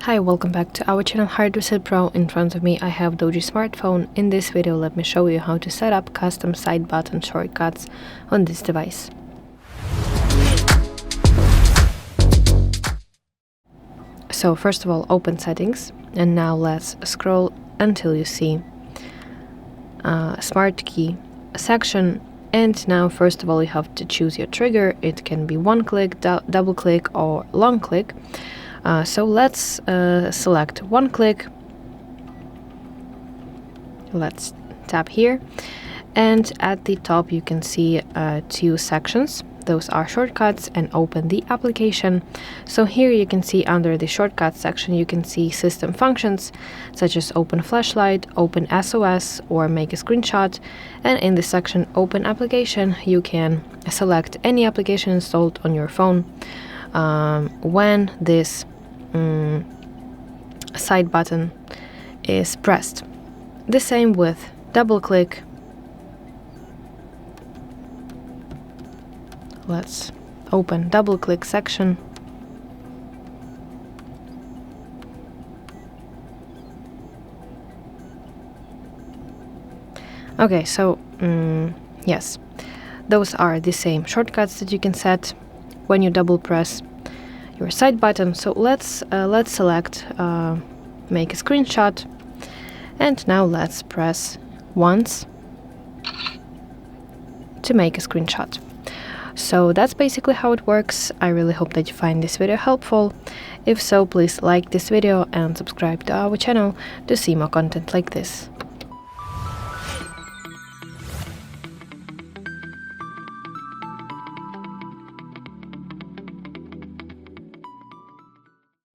Hi, welcome back to our channel Hard Reset Pro. In front of me I have DOOGEE smartphone. In this video let me show you how to set up custom side button shortcuts on this device. So first of all, open settings, and now let's scroll until you see smart key section. And now first of all you have to choose your trigger. It can be one click, double click or long click. So let's select one click. Let's tap here, and at the top you can see two sections. Those are shortcuts and open the application. So here you can see under the shortcuts section you can see system functions such as open flashlight, open SOS or make a screenshot, and in the section open application you can select any application installed on your phone when this side button is pressed. The same with double click. Let's open double click section. Okay, so yes, those are the same shortcuts that you can set when you double press your side button. So let's select make a screenshot, and now let's press once to make a screenshot. So that's basically how it works. I really hope that you find this video helpful. If so, please like this video and subscribe to our channel to see more content like this.